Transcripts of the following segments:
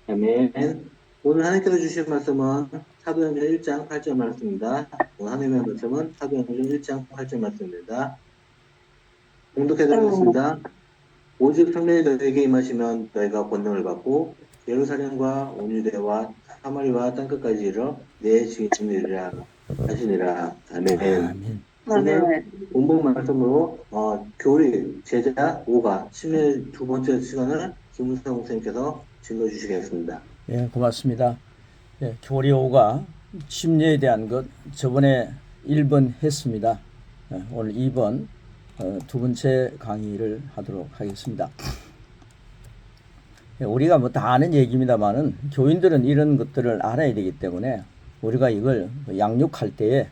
아멘. 오늘 하나님께서 주신 말씀은 사도행전 1장 8절 말씀입니다. 오늘 하나님의 말씀은 사도행전 1장 8절 말씀입니다. 공독해드리겠습니다. 오직 성령이 너에게 임하시면 너희가 권능을 받고 예루살렘과 온 유대와 사마리아와 땅끝까지 이르러 내 증인이라 하시니라. 아멘. 오늘 본문 말씀으로 교리 제자 5가 침례 두 번째 시간을 김우성 선생님께서 증거 주시겠습니다. 예, 고맙습니다. 예, 교리 5가 침례에 대한 것 저번에 1번 했습니다. 오늘 2번 두 번째 강의를 하도록 하겠습니다. 우리가 뭐 다 아는 얘기입니다만은 교인들은 이런 것들을 알아야 되기 때문에 우리가 이걸 양육할 때에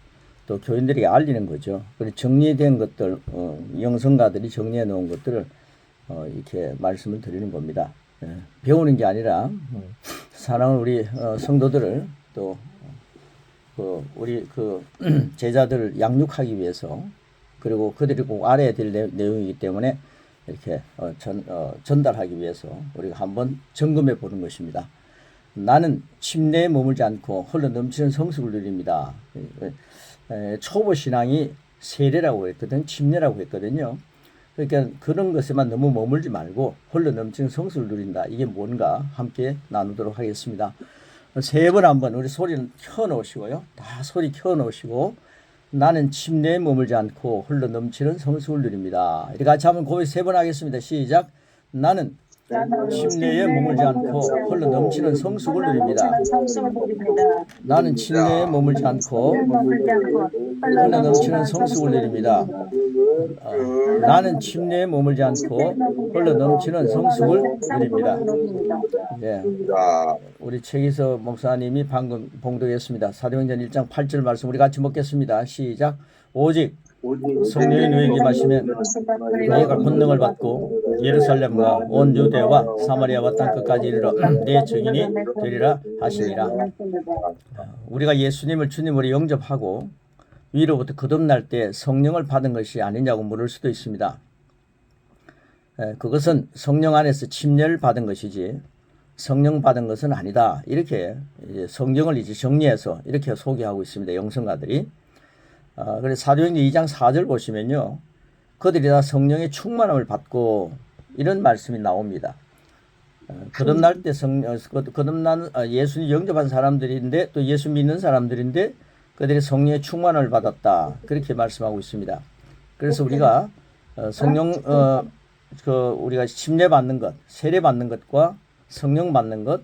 또 교인들에게 알리는 거죠. 그리고 정리된 것들, 영성가들이 정리해 놓은 것들을 이렇게 말씀을 드리는 겁니다. 배우는 게 아니라 사랑하는 우리 성도들을 또 우리 제자들을 양육하기 위해서, 그리고 그들이 꼭 알아야 될 내용이기 때문에 이렇게 전달하기 위해서 우리가 한번 점검해 보는 것입니다. 나는 침례에 머물지 않고 흘러 넘치는 성숙을 누립니다. 초보 신앙이 세례라고 했거든, 침례라고 했거든요. 그러니까 그런 것에만 너무 머물지 말고 흘러 넘치는 성숙을 누린다. 이게 뭔가 함께 나누도록 하겠습니다. 세 번 한번 우리 소리를 켜 놓으시고요. 다 소리 켜 놓으시고, 나는 침례에 머물지 않고 흘러 넘치는 성숙을 누립니다. 이렇게 같이 한번 고백 세 번 하겠습니다. 시작. 나는 침례에 머물지 않고 흘러 넘치는 성숙을 누립니다. 나는 침례에 머물지 않고 흘러 넘치는 성숙을 누립니다. 나는 침례에 머물지 않고 흘러 넘치는 성숙을 누립니다. 예. 우리 최기서 목사님이 방금 봉독했습니다. 사도행전 1장 8절 말씀 우리 같이 먹겠습니다. 시작. 오직 성령이 너에게 임하시면 너희가 권능을 받고 예루살렘과 온 유대와 사마리아와 땅끝까지 이르러 내 증인이 되리라 하시니라. 우리가 예수님을 주님으로 영접하고 위로부터 거듭날 때 성령을 받은 것이 아니냐고 물을 수도 있습니다. 그것은 성령 안에서 침례를 받은 것이지 성령 받은 것은 아니다. 이렇게 성경을 이제 정리해서 이렇게 소개하고 있습니다. 영성가들이. 그래서 사도행전 2장 4절 보시면요, 그들이 다 성령의 충만함을 받고 이런 말씀이 나옵니다. 거듭날 때 거듭난 예수님 영접한 사람들인데 또 예수 믿는 사람들인데 그들이 성령의 충만함을 받았다. 그렇게 말씀하고 있습니다. 그래서 우리가 성령 우리가 침례 받는 것, 세례 받는 것과 성령 받는 것,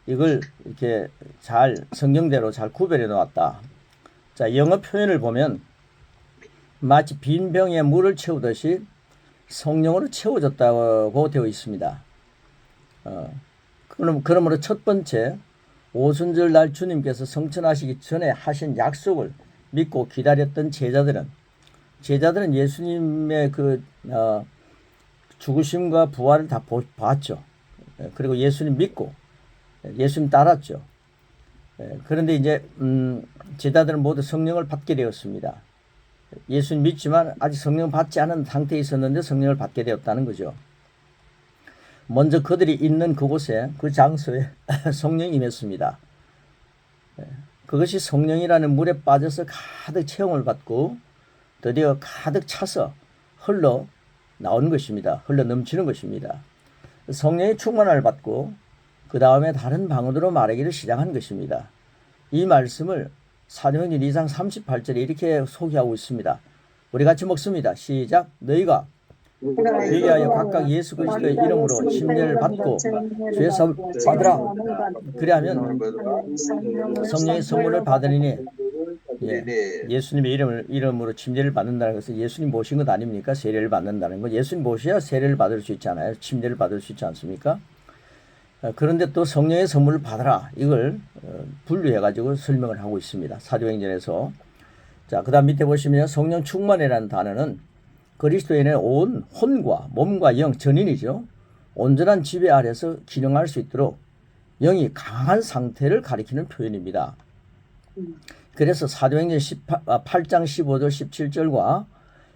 이걸 이렇게 잘 성경대로 잘 구별해 놓았다. 자, 영어 표현을 보면 마치 빈 병에 물을 채우듯이 성령으로 채워졌다고 되어 있습니다. 그러므로 첫 번째, 오순절 날 주님께서 성천하시기 전에 하신 약속을 믿고 기다렸던 제자들은 예수님의 죽으심과 부활을 다 봤죠. 그리고 예수님 믿고 예수님 따랐죠. 그런데 이제 제자들은 모두 성령을 받게 되었습니다. 예수님 믿지만 아직 성령 받지 않은 상태에 있었는데 성령을 받게 되었다는 거죠. 먼저 그들이 있는 그곳에, 그 장소에 성령이 임했습니다. 그것이 성령이라는 물에 빠져서 가득 체험을 받고 드디어 가득 차서 흘러 나오는 것입니다. 흘러 넘치는 것입니다. 성령의 충만함을 받고 그 다음에 다른 방언으로 말하기를 시작한 것입니다. 이 말씀을 사도행전 2장 38절에 이렇게 소개하고 있습니다. 우리 같이 먹습니다. 시작. 너희가 회개하여 각각 예수 그리스도의 이름으로 침례를 받고 죄 사함을 받으라. 그리하면 성령의 선물을 받으리니, 예수님의 이름으로 침례를 받는다는 것은 예수님 모신 것 아닙니까? 세례를 받는다는 것. 예수님 모셔야 세례를 받을 수 있잖아요. 침례를 받을 수 있지 않습니까? 그런데 또 성령의 선물을 받아라. 이걸 분류해가지고 설명을 하고 있습니다. 사도행전에서. 자, 그 다음 밑에 보시면 성령 충만이라는 단어는 그리스도인의 온 혼과 몸과 영, 전인이죠. 온전한 지배 아래서 기능할 수 있도록 영이 강한 상태를 가리키는 표현입니다. 그래서 사도행전 8장 15절 17절과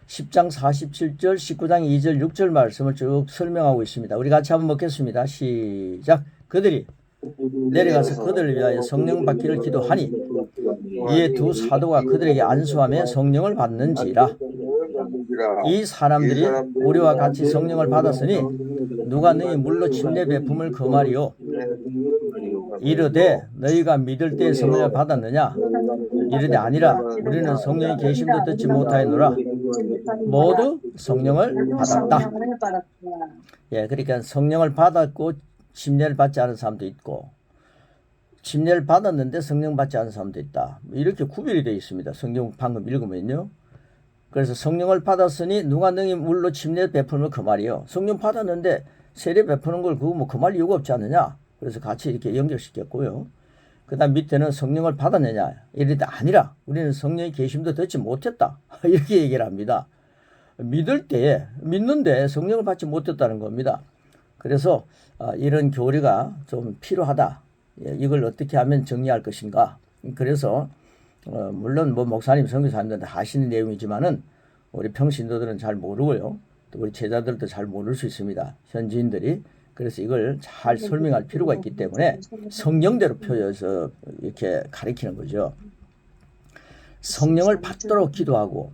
10장 47절, 19장 2절, 6절 말씀을 쭉 설명하고 있습니다. 우리 같이 한번 먹겠습니다. 시작. 그들이 내려가서 그들을 위하여 성령 받기를 기도하니 이에 두 사도가 그들에게 안수하며 성령을 받는지라. 이 사람들이 우리와 같이 성령을 받았으니 누가 너희 물로 침례 베품을 금하리요 이르되 너희가 믿을 때에 성령을 받았느냐 이르되 아니라 우리는 성령의 계심도 듣지 못하였노라. 모두 성령을 받았다. 예, 그러니까 성령을 받았고 침례를 받지 않은 사람도 있고 침례를 받았는데 성령 받지 않은 사람도 있다. 이렇게 구별이 되어 있습니다. 성경 방금 읽으면요. 그래서 성령을 받았으니 누가 너희 물로 침례 베푸는 그 말이요. 성령 받았는데 세례 베푸는 걸 그거 뭐 금할 이유가 없지 않느냐. 그래서 같이 이렇게 연결시켰고요. 그 다음 밑에는 성령을 받았느냐. 이럴 때 아니라 우리는 성령의 계심도 듣지 못했다. 이렇게 얘기를 합니다. 믿을 때에 믿는데 성령을 받지 못했다는 겁니다. 그래서 이런 교리가 좀 필요하다. 이걸 어떻게 하면 정리할 것인가. 그래서 물론 뭐 목사님 선교사님들 하시는 내용이지만은 우리 평신도들은 잘 모르고요. 또 우리 제자들도 잘 모를 수 있습니다. 현지인들이. 그래서 이걸 잘 설명할 필요가 있기 때문에 성령대로 표현해서 이렇게 가리키는 거죠. 성령을 받도록 기도하고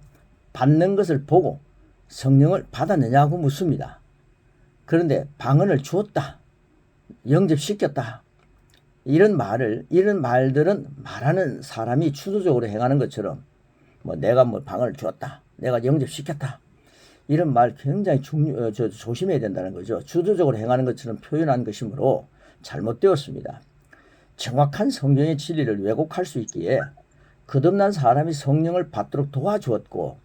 받는 것을 보고 성령을 받았느냐고 묻습니다. 그런데 방언을 주었다. 영접시켰다. 이런 말들은 말하는 사람이 추도적으로 행하는 것처럼 뭐 내가 뭐 방언을 주었다. 내가 영접시켰다. 이런 말 굉장히 조심해야 된다는 거죠. 주도적으로 행하는 것처럼 표현한 것이므로 잘못되었습니다. 정확한 성경의 진리를 왜곡할 수 있기에 거듭난 사람이 성령을 받도록 도와주었고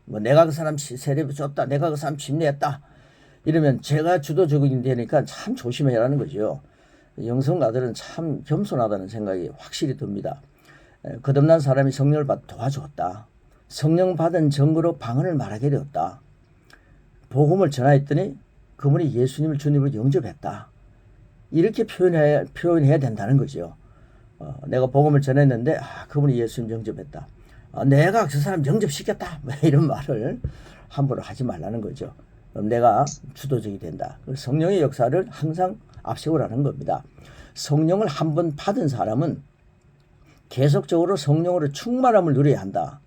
뭐 내가 그 사람 세례를 줬다. 내가 그 사람 침례했다. 이러면 제가 주도적인 되니까 참 조심해야 하는 거죠. 영성가들은 참 겸손하다는 생각이 확실히 듭니다. 거듭난 사람이 성령을 받아 도와주었다. 성령 받은 증거로 방언을 말하게 되었다. 복음을 전하였더니 그분이 예수님을 주님으로 영접했다. 이렇게 표현해야 된다는 거죠. 내가 복음을 전했는데 그분이 예수님 영접했다. 내가 그 사람 영접시켰다. 이런 말을 함부로 하지 말라는 거죠. 내가 주도적이 된다. 성령의 역사를 항상 앞세우라는 겁니다. 성령을 한번 받은 사람은 계속적으로 성령으로 충만함을 누려야 한다.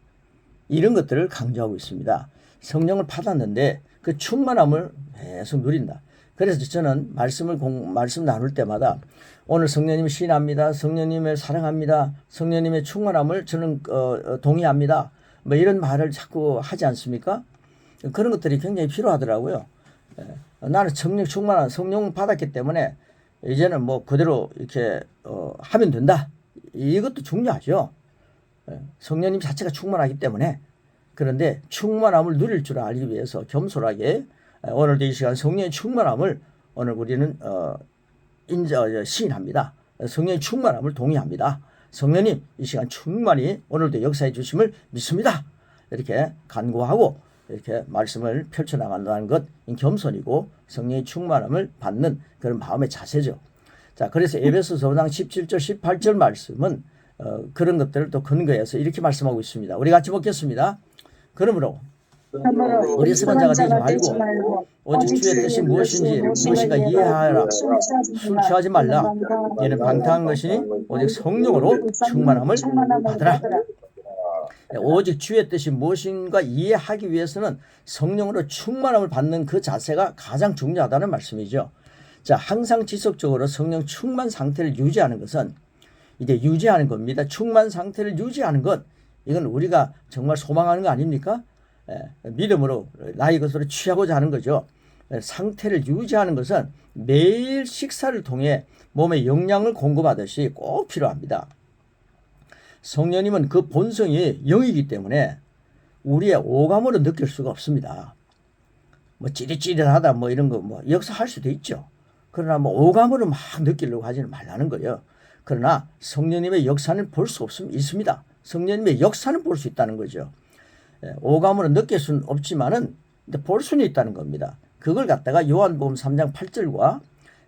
이런 것들을 강조하고 있습니다. 성령을 받았는데 그 충만함을 계속 누린다. 그래서 저는 말씀 나눌 때마다 오늘 성령님 시인합니다. 성령님을 사랑합니다. 성령님의 충만함을 저는 동의합니다. 뭐 이런 말을 자꾸 하지 않습니까? 그런 것들이 굉장히 필요하더라고요. 나는 성령 충만한 성령 받았기 때문에 이제는 뭐 그대로 이렇게 하면 된다. 이것도 중요하죠. 성령님 자체가 충만하기 때문에. 그런데 충만함을 누릴 줄 알기 위해서 겸손하게 오늘도 이 시간 성령의 충만함을 오늘 우리는 시인합니다. 성령의 충만함을 동의합니다. 성령님 이 시간 충만히 오늘도 역사해 주심을 믿습니다. 이렇게 간구하고 이렇게 말씀을 펼쳐나간다는 것 겸손이고 성령의 충만함을 받는 그런 마음의 자세죠. 자, 그래서 에베소서 5장 17절 18절 말씀은 그런 것들을 또 근거해서 이렇게 말씀하고 있습니다. 우리 같이 먹겠습니다. 그러므로 어리석은 자가 되지 말고 오직 주의 뜻이 무엇인가 이해하라. 술 취하지 말라. 이는 방탕한 것이니 오직 성령으로 충만함을 받으라. 오직 주의 뜻이 무엇인가 이해하기 위해서는 성령으로 충만함을 받는 그 자세가 가장 중요하다는 말씀이죠. 자, 항상 지속적으로 성령 충만 상태를 유지하는 것은 이제 유지하는 겁니다. 충만 상태를 유지하는 것, 이건 우리가 정말 소망하는 거 아닙니까? 믿음으로 나의 것으로 취하고자 하는 거죠. 상태를 유지하는 것은 매일 식사를 통해 몸에 영양을 공급하듯이 꼭 필요합니다. 성령님은 그 본성이 영이기 때문에 우리의 오감으로 느낄 수가 없습니다. 뭐 찌릿찌릿하다 뭐 이런 거 뭐 역사할 수도 있죠. 그러나 뭐 오감으로 막 느끼려고 하지는 말라는 거예요. 그러나 성령님의 역사는 볼 수 있습니다. 성령님의 역사는 볼 수 있다는 거죠. 오감으로 느낄 수는 없지만은 볼 수는 있다는 겁니다. 그걸 갖다가 요한복음 3장 8절과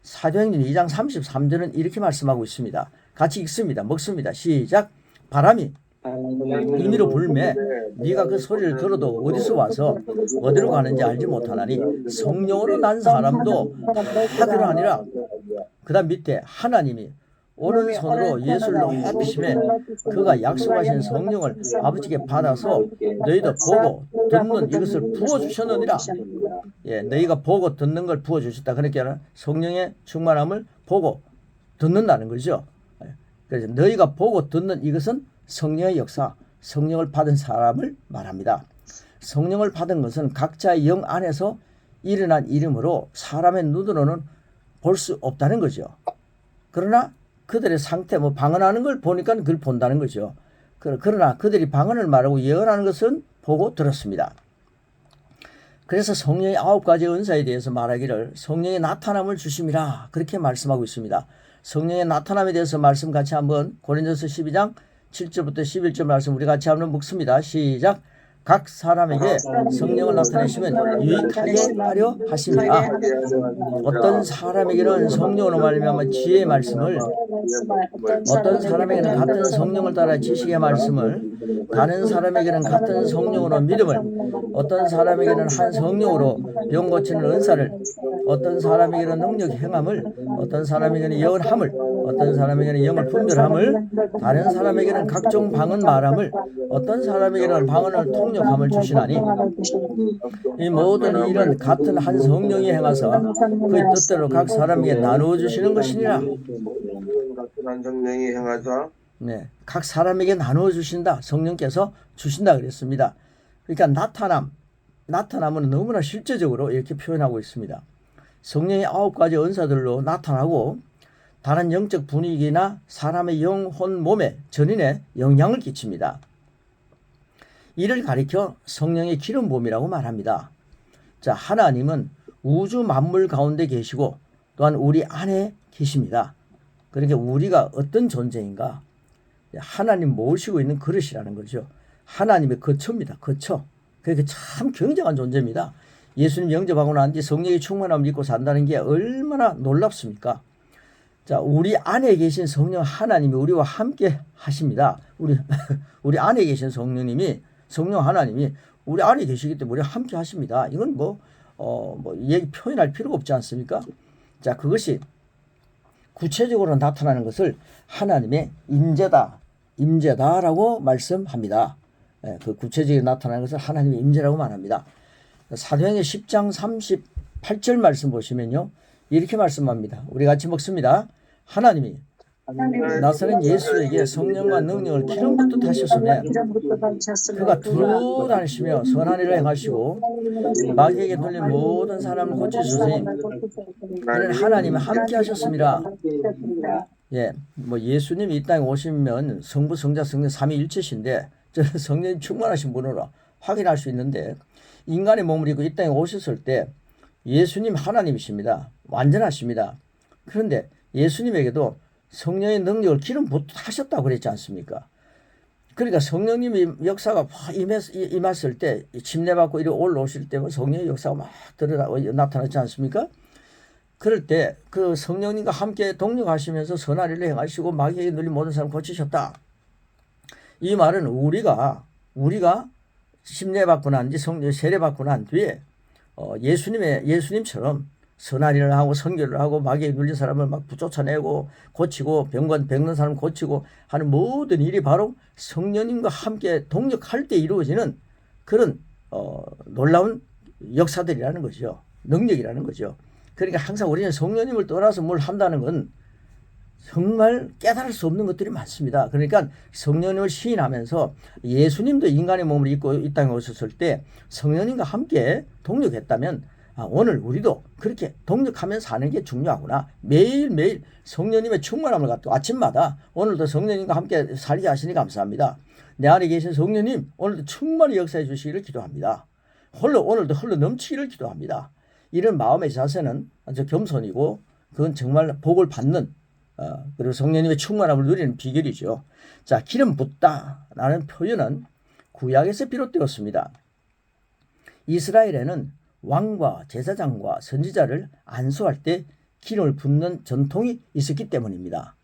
사도행전 2장 33절은 이렇게 말씀하고 있습니다. 같이 읽습니다. 먹습니다. 시작. 바람이 임의로 불매 네가 그 소리를 들어도 어디서 와서 어디로 가는지 알지 못하나니 성령으로 난 사람도 다 그러하니라. 그 다음 밑에 하나님이 오른손으로 예수를 높이심에 그가 약속하신 성령을 아버지께 받아서 너희도 보고 듣는 이것을 부어주셨느니라. 예, 너희가 보고 듣는 걸 부어주셨다. 그러니까 성령의 충만함을 보고 듣는다는 거죠. 그래서 너희가 보고 듣는 이것은 성령의 역사, 성령을 받은 사람을 말합니다. 성령을 받은 것은 각자의 영 안에서 일어난 일이므로 사람의 눈으로는 볼 수 없다는 거죠. 그러나 그들의 상태, 방언하는 걸 보니까 그걸 본다는 거죠. 그러나 그들이 방언을 말하고 예언하는 것은 보고 들었습니다. 그래서 성령의 9가지 은사에 대해서 말하기를 성령의 나타남을 주심이라 그렇게 말씀하고 있습니다. 성령의 나타남에 대해서 말씀 같이 한번 고린도서 12장 7절부터 11절 말씀 우리 같이 한번 묵습니다. 시작. 각 사람에게 성령을 나타내시면 유익하게 하려 하십니다. 어떤 사람에게는 성령으로 말미암아 지혜의 말씀을, 어떤 사람에게는 같은 성령을 따라 지식의 말씀을, 다른 사람에게는 같은 성령으로 믿음을, 어떤 사람에게는 한 성령으로 병 고치는 은사를, 어떤 사람에게는 능력 행함을, 어떤 사람에게는 예언함을, 어떤 사람에게는 영을 분별함을, 다른 사람에게는 각종 방언 말함을, 어떤 사람에게는 방언을 통역함을 주시나니 이 모든 일은 같은 한 성령이 행하사 그의 뜻대로 각 사람에게 나누어 주시는 것이니라. 같은 한 성령이 행하사 네, 각 사람에게 나누어 주신다. 성령께서 주신다 그랬습니다. 그러니까 나타남은 너무나 실제적으로 이렇게 표현하고 있습니다. 성령의 9가지 은사들로 나타나고 다른 영적 분위기나 사람의 영혼, 몸에 전인에 영향을 끼칩니다. 이를 가리켜 성령의 기름 부음이라고 말합니다. 자, 하나님은 우주 만물 가운데 계시고 또한 우리 안에 계십니다. 그러니까 우리가 어떤 존재인가? 하나님 모시고 있는 그릇이라는 거죠. 하나님의 거처입니다. 거처. 그러니까 참 굉장한 존재입니다. 예수님 영접하고 난 뒤 성령의 충만함을 입고 산다는 게 얼마나 놀랍습니까? 자, 우리 안에 계신 성령 하나님이 우리와 함께 하십니다. 우리 안에 계신 성령 하나님이 우리 안에 계시기 때문에 우리와 함께 하십니다. 이건 얘기 표현할 필요가 없지 않습니까? 자, 그것이 구체적으로 나타나는 것을 하나님의 임재다라고 말씀합니다. 그 구체적으로 나타나는 것을 하나님의 임재라고 말합니다. 사도행전 10장 38절 말씀 보시면요. 이렇게 말씀합니다. 우리 같이 먹습니다. 하나님이 나사렛 예수에게 성령과 능력을 기름 붓듯 하셨으며 그가 두루 다니시며 선한 일을 행하시고 마귀에게 눌린 모든 사람을 고치시니 이는 하나님이 함께 하셨습니다. 예, 예수님이 이 땅에 오시면 성부, 성자, 성령 삼위일체신데 저는 성령이 충만하신 분으로 확인할 수 있는데 인간의 몸을 입고 이 땅에 오셨을 때 예수님 하나님이십니다. 완전하십니다. 그런데 예수님에게도 성령의 능력을 기름 붓듯 하셨다고 그랬지 않습니까? 그러니까 성령님이 역사가 임했을 때 침례받고 이리 올라오실 때 성령의 역사가 막 나타났지 않습니까? 그럴 때 그 성령님과 함께 동력하시면서 선한 일을 행하시고 마귀에게 눌린 모든 사람 고치셨다. 이 말은 우리가 침례받고 난 뒤 세례받고 난 뒤에 예수님처럼 선한 일을 하고 선교를 하고 마귀에 눌린 사람을 막 쫓아내고 고치고 병든 사람 고치고 하는 모든 일이 바로 성령님과 함께 동력할 때 이루어지는 그런 놀라운 역사들이라는 거죠. 능력이라는 거죠. 그러니까 항상 우리는 성령님을 떠나서 뭘 한다는 건 정말 깨달을 수 없는 것들이 많습니다. 그러니까 성령님을 시인하면서 예수님도 인간의 몸을 입고 이 땅에 오셨을 때 성령님과 함께 동력했다면 오늘 우리도 그렇게 동력하면서 사는 게 중요하구나. 매일매일 성령님의 충만함을 갖고 아침마다 오늘도 성령님과 함께 살게 하시니 감사합니다. 내 안에 계신 성령님 오늘도 충만히 역사해 주시기를 기도합니다. 오늘도 흘러 넘치기를 기도합니다. 이런 마음의 자세는 아주 겸손이고 그건 정말 복을 받는 그리고 성령님의 충만함을 누리는 비결이죠. 자, 기름 붓다라는 표현은 구약에서 비롯되었습니다. 이스라엘에는 왕과 제사장과 선지자를 안수할 때 기름을 붓는 전통이 있었기 때문입니다.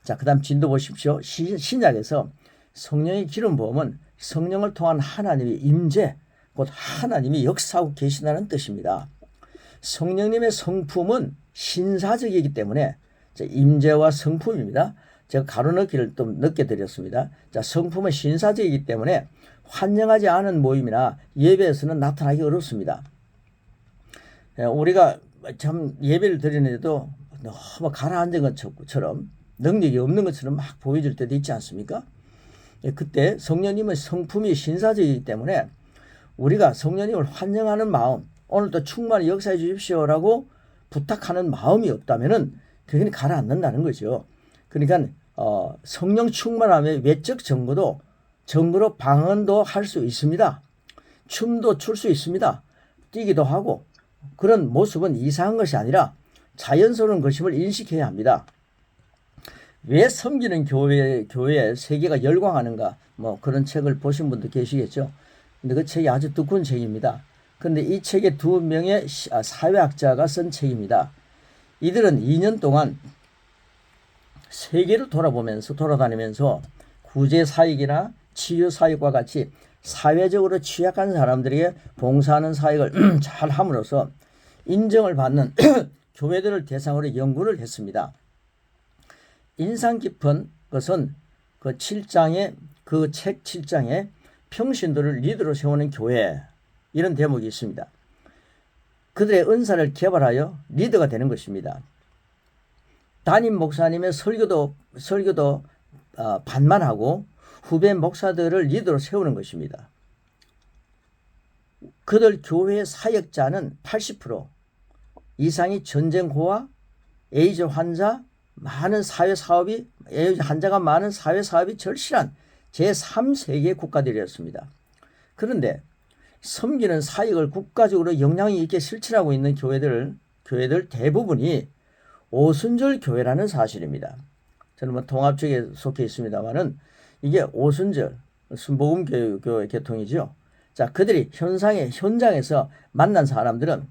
자, 그 다음 진도 보십시오. 신약에서 성령의 기름 부음은 성령을 통한 하나님의 임재, 곧 하나님이 역사하고 계시다는 뜻입니다. 성령님의 성품은 신사적이기 때문에 임재와 성품입니다. 제가 가로넣기를 좀 늦게 드렸습니다. 자, 성품은 신사적이기 때문에 환영하지 않은 모임이나 예배에서는 나타나기 어렵습니다. 우리가 참 예배를 드리는데도 너무 가라앉은 것처럼 능력이 없는 것처럼 막 보여질 때도 있지 않습니까? 그때 성령님의 성품이 신사적이기 때문에 우리가 성령님을 환영하는 마음, 오늘도 충만히 역사해 주십시오라고 부탁하는 마음이 없다면은 그게 가라앉는다는 거죠. 그러니까 성령 충만함의 외적 증거로 방언도 할 수 있습니다. 춤도 출 수 있습니다. 뛰기도 하고 그런 모습은 이상한 것이 아니라 자연스러운 것임을 인식해야 합니다. 왜 섬기는 교회에 세계가 열광하는가? 뭐 그런 책을 보신 분도 계시겠죠. 근데 그 책이 아주 두꺼운 책입니다. 그런데 이 책에 두 명의 사회학자가 쓴 책입니다. 이들은 2년 동안 세계를 돌아다니면서 구제사역이나 치유사역과 같이 사회적으로 취약한 사람들에게 봉사하는 사역을 잘 함으로써 인정을 받는 교회들을 대상으로 연구를 했습니다. 인상 깊은 것은 그 책 7장에 평신도를 리더로 세우는 교회, 이런 대목이 있습니다. 그들의 은사를 개발하여 리더가 되는 것입니다. 담임 목사님의 설교도 반만하고 후배 목사들을 리더로 세우는 것입니다. 그들 교회의 사역자는 80% 이상이 전쟁고아, 에이즈 환자가 많은 사회사업이 절실한 제3세계 국가들이었습니다. 그런데 섬기는 사역을 국가적으로 영향이 있게 실천하고 있는 교회들 대부분이 오순절 교회라는 사실입니다. 저는 뭐 통합적에 속해 있습니다만은 이게 오순절 순복음교회 계통이죠. 자, 그들이 현장에서 만난 사람들은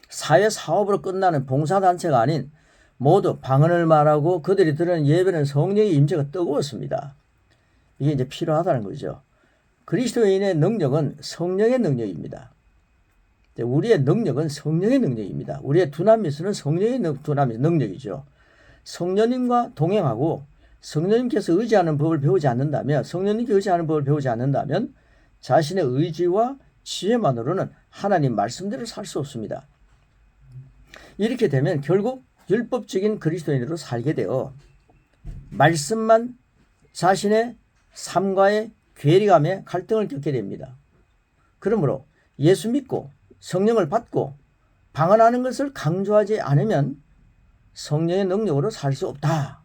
사회 사업으로 끝나는 봉사단체가 아닌 모두 방언을 말하고 그들이 드리는 예배는 성령의 임재가 뜨거웠습니다. 이게 이제 필요하다는 거죠. 그리스도인의 능력은 성령의 능력입니다. 우리의 능력은 성령의 능력입니다. 우리의 두나미스는 성령의 능력이죠. 성령님과 동행하고 성령님께서 의지하는 법을 배우지 않는다면, 성령님께 의지하는 법을 배우지 않는다면 자신의 의지와 지혜만으로는 하나님 말씀대로 살 수 없습니다. 이렇게 되면 결국 율법적인 그리스도인으로 살게 되어 말씀만 자신의 삶과의 괴리감에 갈등을 겪게 됩니다. 그러므로 예수 믿고 성령을 받고 방언하는 것을 강조하지 않으면 성령의 능력으로 살 수 없다.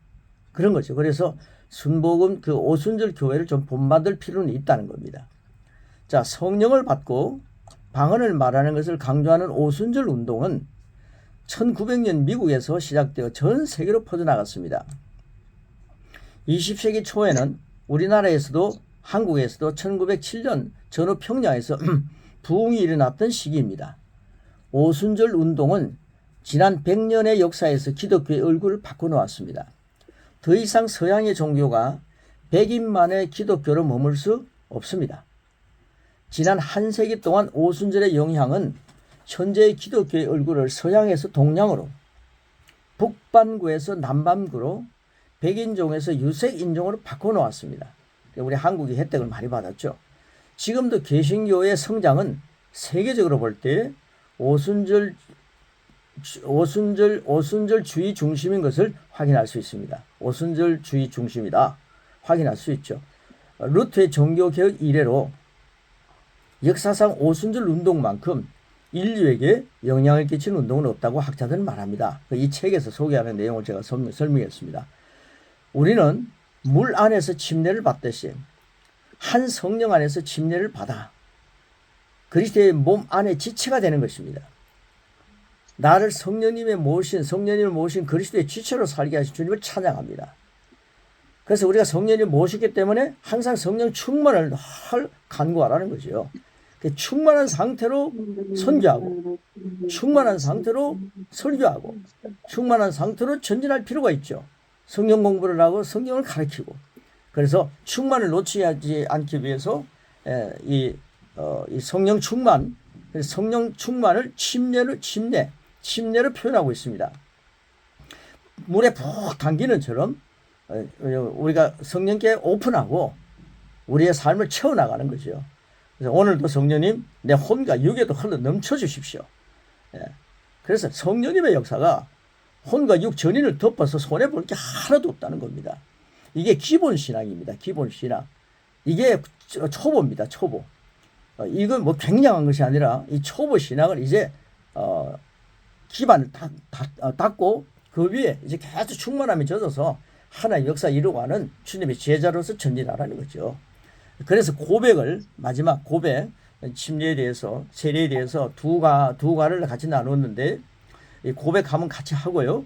그런 거죠. 그래서 순복음 오순절 교회를 좀 본받을 필요는 있다는 겁니다. 자, 성령을 받고 방언을 말하는 것을 강조하는 오순절 운동은 1900년 미국에서 시작되어 전 세계로 퍼져나갔습니다. 20세기 초에는 우리나라에서도 한국에서도 1907년 전후 평양에서 부흥이 일어났던 시기입니다. 오순절 운동은 지난 100년의 역사에서 기독교의 얼굴을 바꿔놓았습니다. 더 이상 서양의 종교가 백인만의 기독교로 머물 수 없습니다. 지난 한 세기 동안 오순절의 영향은 현재의 기독교의 얼굴을 서양에서 동양으로, 북반구에서 남반구로, 백인종에서 유색인종으로 바꿔놓았습니다. 우리 한국이 혜택을 많이 받았죠. 지금도 개신교의 성장은 세계적으로 볼 때 오순절주의 중심인 것을 확인할 수 있습니다. 오순절주의 중심이다. 확인할 수 있죠. 루트의 종교개혁 이래로 역사상 오순절 운동만큼 인류에게 영향을 끼친 운동은 없다고 학자들은 말합니다. 이 책에서 소개하는 내용을 제가 설명했습니다. 우리는 물 안에서 침례를 받듯이 한 성령 안에서 침례를 받아 그리스도의 몸 안에 지체가 되는 것입니다. 나를 성령님을 모신 그리스도의 지체로 살게 하신 주님을 찬양합니다. 그래서 우리가 성령님을 모시기 때문에 항상 성령 충만을 늘 간구하라는 거죠. 충만한 상태로 선교하고, 충만한 상태로 설교하고, 충만한 상태로 전진할 필요가 있죠. 성경 공부를 하고 성경을 가르치고, 그래서 충만을 놓치지 않기 위해서 이 성령 충만, 성령 충만을 침례로 표현하고 있습니다. 물에 푹 담기는 처럼 우리가 성령께 오픈하고 우리의 삶을 채워나가는 거죠. 그래서 오늘도 성령님 내 혼과 육에도 흘러 넘쳐 주십시오. 그래서 성령님의 역사가 혼과 육 전인을 덮어서 손해볼 게 하나도 없다는 겁니다. 이게 기본 신앙입니다. 기본 신앙. 이게 초보입니다. 초보. 이건 뭐 굉장한 것이 아니라 이 초보 신앙을 이제 기반을 닦고 그 위에 이제 계속 충만함이 젖어서 하나의 역사 이루어가는 주님의 제자로서 전진하라는 거죠. 그래서 고백을 마지막 고백 침례에 대해서 세례에 대해서 두 과를 같이 나눴는데 이 고백하면 같이 하고요.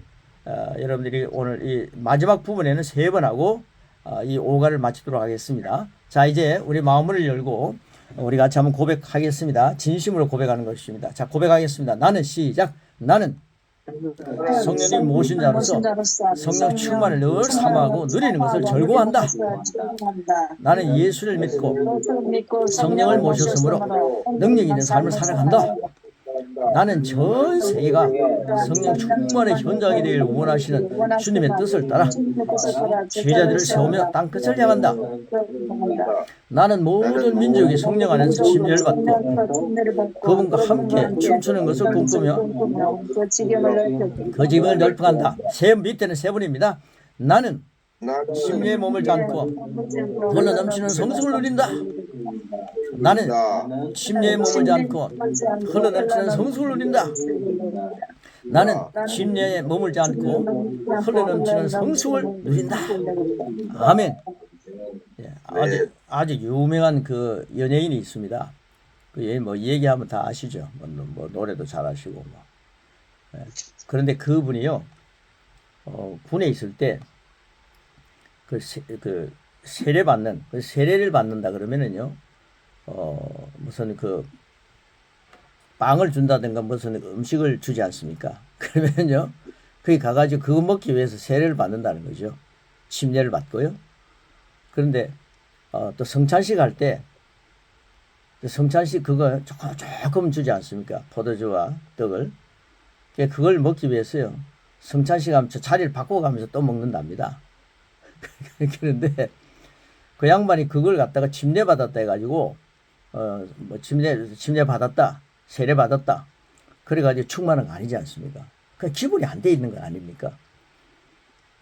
여러분들이 오늘 이 마지막 부분에는 3번 하고 이 5과를 마치도록 하겠습니다. 자, 이제 우리 마음을 열고 우리 같이 한번 고백하겠습니다. 진심으로 고백하는 것입니다. 자, 고백하겠습니다. 나는 시작. 나는 성령님 모신 자로서 성령 충만을 늘 사모하고 누리는 것을 절고한다. 나는 예수를 믿고 성령을 모셨으므로 능력 있는 삶을 살아간다. 나는 전 세계가 성령 충만의 현장이 되길 원하시는 주님의 뜻을 따라 제자들을 세우며 땅끝을 향한다. 나는 모든 민족이 성령 안에서 침례를 받고 그분과 함께 춤추는 것을 꿈꾸며 그 지경을 넓혀간다. 밑에는 3분입니다. 나는 침례의 몸을 잡고 흘러 넘치는 성숙을 누린다. 나는 침례의 몸을 잡고 흘러 넘치는 성숙을 누린다. 나는 침례의 몸을 잡고 흘러 넘치는 성숙을 누린다. 아멘. 아주 유명한 그 연예인이 있습니다. 그 뭐 얘기하면 다 아시죠. 뭐 노래도 잘하시고 뭐. 그런데 그분이요, 군에 있을 때 그 세례를 받는다 그러면은요, 무슨 그 빵을 준다든가 무슨 음식을 주지 않습니까? 그러면요, 거기 가가지고 그거 먹기 위해서 세례를 받는다는 거죠. 침례를 받고요. 그런데 또 성찬식 할 때 성찬식 그거 조금 주지 않습니까? 포도주와 떡을. 그걸 먹기 위해서요, 성찬식 하면 자리를 바꿔가면서 또 먹는답니다. 그런데 그 양반이 그걸 갖다가 침례 받았다 해가지고 뭐 침례 받았다, 세례 받았다, 그래가지고 충만한 거 아니지 않습니까? 그 기본이 안 돼 있는 거 아닙니까?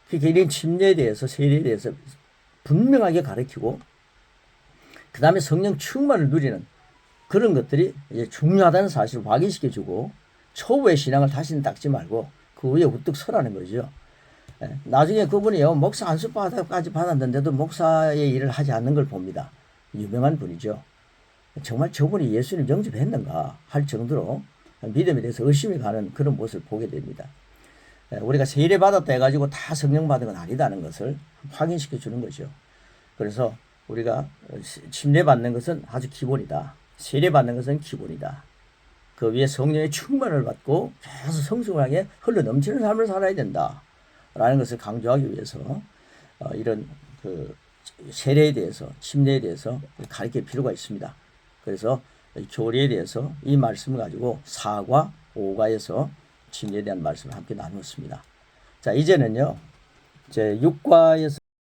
그러니까 이런 침례에 대해서 세례에 대해서 분명하게 가르치고 그 다음에 성령 충만을 누리는 그런 것들이 이제 중요하다는 사실을 확인시켜주고 초보의 신앙을 다시는 닦지 말고 그 위에 우뚝 서라는 거죠. 나중에 그분이요, 목사 안수까지 받았는데도 목사의 일을 하지 않는 걸 봅니다. 유명한 분이죠. 정말 저분이 예수님 영접했는가 할 정도로 믿음에 대해서 의심이 가는 그런 모습을 보게 됩니다. 우리가 세례 받았다 해가지고 다 성령 받은 건 아니다는 것을 확인시켜 주는 거죠. 그래서 우리가 침례 받는 것은 아주 기본이다. 세례 받는 것은 기본이다. 그 위에 성령의 충만을 받고 계속 성숙하게 흘러 넘치는 삶을 살아야 된다. 라는 것을 강조하기 위해서 이런 그 세례에 대해서, 침례에 대해서 가르칠 필요가 있습니다. 그래서 교리에 대해서 이 말씀을 가지고 4과 5과에서 침례에 대한 말씀을 함께 나누었습니다. 자, 이제는요, 이제 6과에서